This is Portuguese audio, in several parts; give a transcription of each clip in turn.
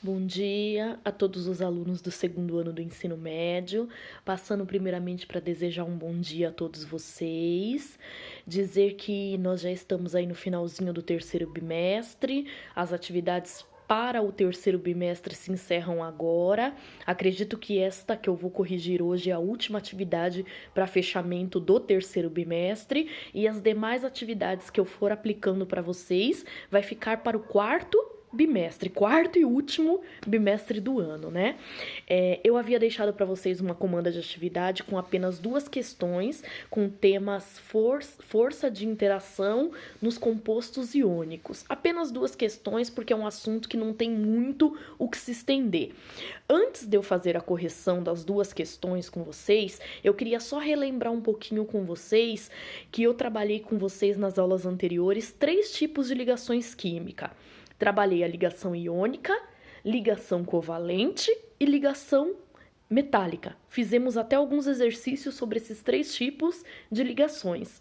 Bom dia a todos os alunos do segundo ano do ensino médio. Passando primeiramente para desejar um bom dia a todos vocês, dizer que nós já estamos aí no finalzinho do terceiro bimestre, as atividades para o terceiro bimestre se encerram agora. Acredito que esta que eu vou corrigir hoje é a última atividade para fechamento do terceiro bimestre, e as demais atividades que eu for aplicando para vocês vai ficar para o quarto e último bimestre do ano, né? Eu havia deixado para vocês uma comanda de atividade com apenas 2 questões, com temas força de interação nos compostos iônicos. Apenas 2 questões, porque é um assunto que não tem muito o que se estender. Antes de eu fazer a correção das 2 questões com vocês, eu queria só relembrar um pouquinho com vocês que eu trabalhei com vocês nas aulas anteriores 3 tipos de ligações químicas. Trabalhei a ligação iônica, ligação covalente e ligação metálica. Fizemos até alguns exercícios sobre esses 3 tipos de ligações.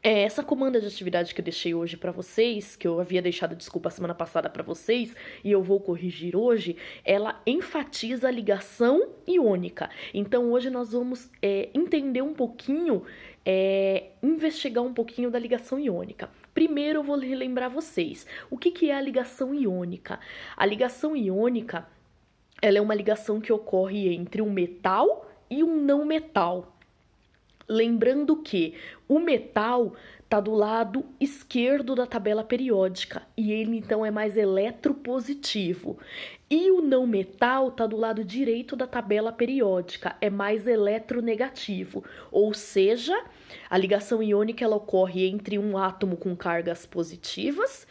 Essa comanda de atividade que eu deixei hoje para vocês, que eu havia deixado, desculpa, semana passada para vocês, e eu vou corrigir hoje, ela enfatiza a ligação iônica. Então, hoje nós vamos entender um pouquinho, investigar um pouquinho da ligação iônica. Primeiro, eu vou relembrar vocês o que é a ligação iônica. A ligação iônica, ela é uma ligação que ocorre entre um metal e um não metal. Lembrando que o metal está do lado esquerdo da tabela periódica e ele então é mais eletropositivo. E o não metal está do lado direito da tabela periódica, é mais eletronegativo. Ou seja, a ligação iônica ela ocorre entre um átomo com cargas positivas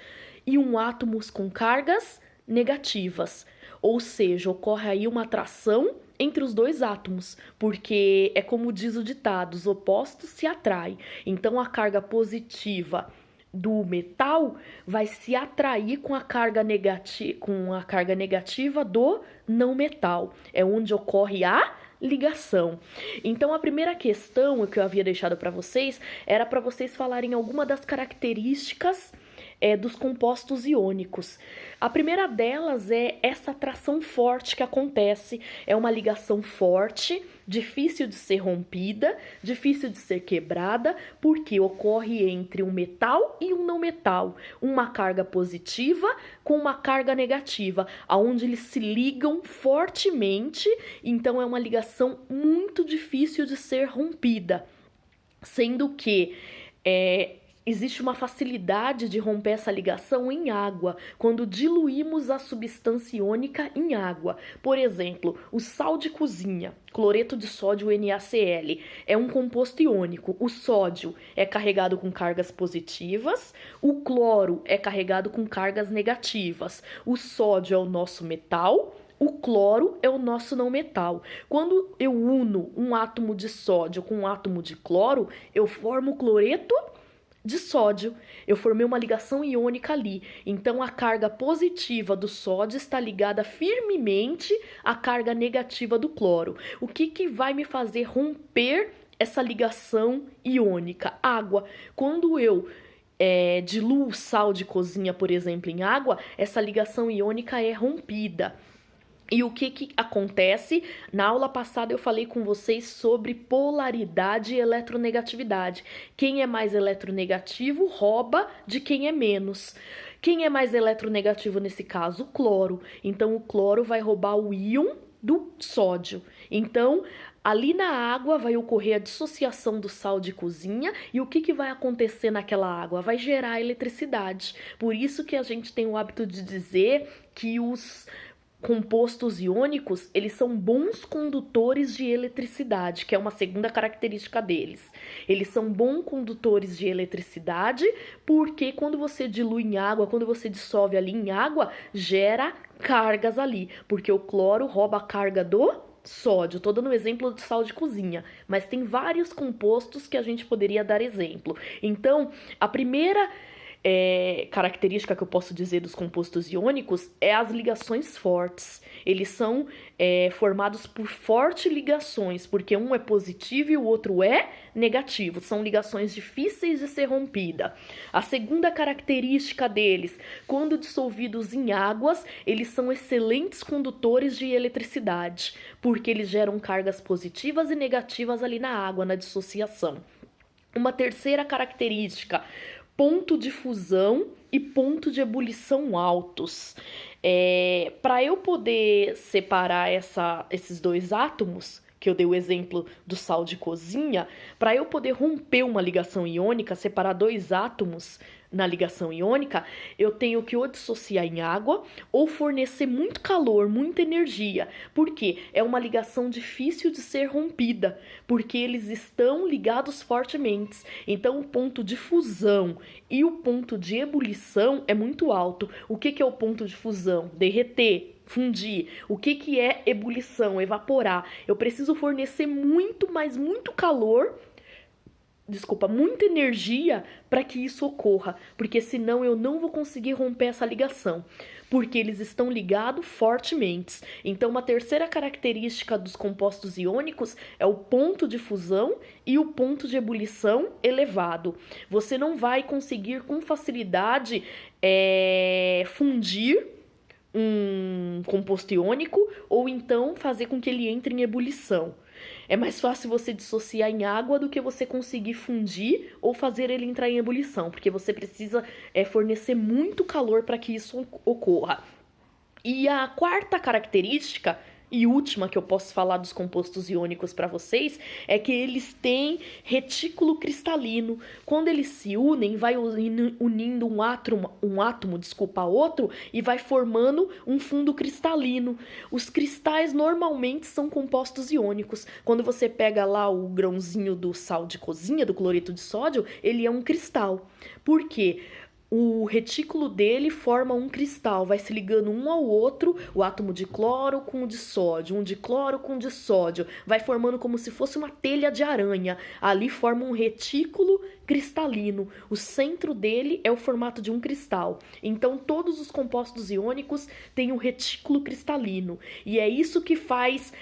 e um átomo com cargas negativas. Ou seja, ocorre aí uma atração entre os 2 átomos, porque é como diz o ditado, os opostos se atraem. Então a carga positiva do metal vai se atrair com a carga negativa do não metal. É onde ocorre a ligação. Então a primeira questão que eu havia deixado para vocês era para vocês falarem alguma das características dos compostos iônicos. A primeira delas é essa atração forte que acontece. É uma ligação forte, difícil de ser rompida, difícil de ser quebrada, porque ocorre entre um metal e um não metal. Uma carga positiva com uma carga negativa, aonde eles se ligam fortemente. Então é uma ligação muito difícil de ser rompida. Sendo que existe uma facilidade de romper essa ligação em água, quando diluímos a substância iônica em água. Por exemplo, o sal de cozinha, cloreto de sódio NaCl, é um composto iônico. O sódio é carregado com cargas positivas, o cloro é carregado com cargas negativas. O sódio é o nosso metal, o cloro é o nosso não metal. Quando eu uno um átomo de sódio com um átomo de cloro, eu formo cloreto de sódio. Eu formei uma ligação iônica ali. Então a carga positiva do sódio está ligada firmemente à carga negativa do cloro. O que vai me fazer romper essa ligação iônica? Água. Quando eu diluo sal de cozinha, por exemplo, em água, essa ligação iônica é rompida. E o que acontece? Na aula passada eu falei com vocês sobre polaridade e eletronegatividade. Quem é mais eletronegativo rouba de quem é menos. Quem é mais eletronegativo nesse caso? O cloro. Então o cloro vai roubar o íon do sódio. Então ali na água vai ocorrer a dissociação do sal de cozinha e o que vai acontecer naquela água? Vai gerar eletricidade. Por isso que a gente tem o hábito de dizer que os compostos iônicos, eles são bons condutores de eletricidade, que é uma segunda característica deles. Eles são bons condutores de eletricidade porque quando você dilui em água, quando você dissolve ali em água, gera cargas ali, porque o cloro rouba a carga do sódio. Tô dando um exemplo do sal de cozinha, mas tem vários compostos que a gente poderia dar exemplo. Então, a primeira característica que eu posso dizer dos compostos iônicos é as ligações fortes. Eles são formados por fortes ligações, porque um é positivo e o outro é negativo. São ligações difíceis de ser rompida. A segunda característica deles, quando dissolvidos em águas, eles são excelentes condutores de eletricidade, porque eles geram cargas positivas e negativas ali na água, na dissociação. Uma terceira característica, ponto de fusão e ponto de ebulição altos. Para eu poder separar esses dois átomos, que eu dei o exemplo do sal de cozinha, para eu poder romper uma ligação iônica, separar dois átomos na ligação iônica, eu tenho que ou dissociar em água ou fornecer muito calor, muita energia. Por quê? É uma ligação difícil de ser rompida, porque eles estão ligados fortemente. Então, o ponto de fusão e o ponto de ebulição é muito alto. O que é o ponto de fusão? Derreter, fundir. O que é ebulição? Evaporar. Eu preciso fornecer muito, mas muito calor, muita energia para que isso ocorra, porque senão eu não vou conseguir romper essa ligação, porque eles estão ligados fortemente. Então, uma terceira característica dos compostos iônicos é o ponto de fusão e o ponto de ebulição elevado. Você não vai conseguir com facilidade fundir um composto iônico ou então fazer com que ele entre em ebulição. É mais fácil você dissociar em água do que você conseguir fundir ou fazer ele entrar em ebulição, porque você precisa fornecer muito calor para que isso ocorra. E a quarta característica e última que eu posso falar dos compostos iônicos para vocês é que eles têm retículo cristalino. Quando eles se unem, vai unindo um átomo, a outro e vai formando um fundo cristalino. Os cristais normalmente são compostos iônicos. Quando você pega lá o grãozinho do sal de cozinha, do cloreto de sódio, ele é um cristal. Por quê? O retículo dele forma um cristal, vai se ligando um ao outro, o átomo de cloro com o de sódio, um de cloro com o de sódio, vai formando como se fosse uma teia de aranha. Ali forma um retículo cristalino. O centro dele é o formato de um cristal. Então, todos os compostos iônicos têm um retículo cristalino. E é isso que faz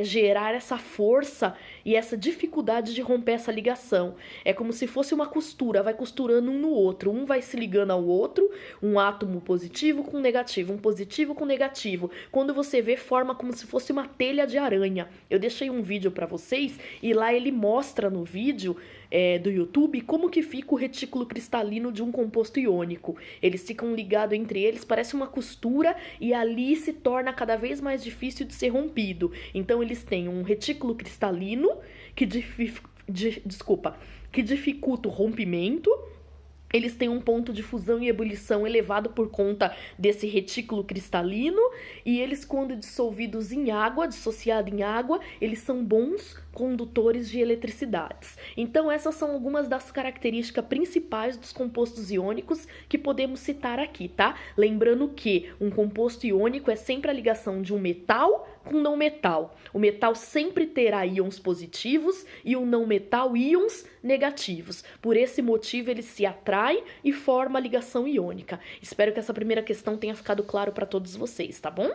gerar essa força e essa dificuldade de romper essa ligação. É como se fosse uma costura, vai costurando um no outro. Um vai se ligando ao outro, um átomo positivo com negativo, um positivo com negativo. Quando você vê, forma como se fosse uma teia de aranha. Eu deixei um vídeo para vocês e lá ele mostra no vídeo do YouTube como que fica o retículo cristalino de um composto iônico. Eles ficam ligados entre eles, parece uma costura e ali se torna cada vez mais difícil de ser rompido. Então eles têm um retículo cristalino que dificulta o rompimento. Eles têm um ponto de fusão e ebulição elevado por conta desse retículo cristalino e eles, quando dissolvidos em água, dissociados em água, eles são bons condutores de eletricidades. Então, essas são algumas das características principais dos compostos iônicos que podemos citar aqui, tá? Lembrando que um composto iônico é sempre a ligação de um metal com não metal. O metal sempre terá íons positivos e o não metal íons negativos. Por esse motivo, eles se atraem e formam a ligação iônica. Espero que essa primeira questão tenha ficado claro para todos vocês, tá bom?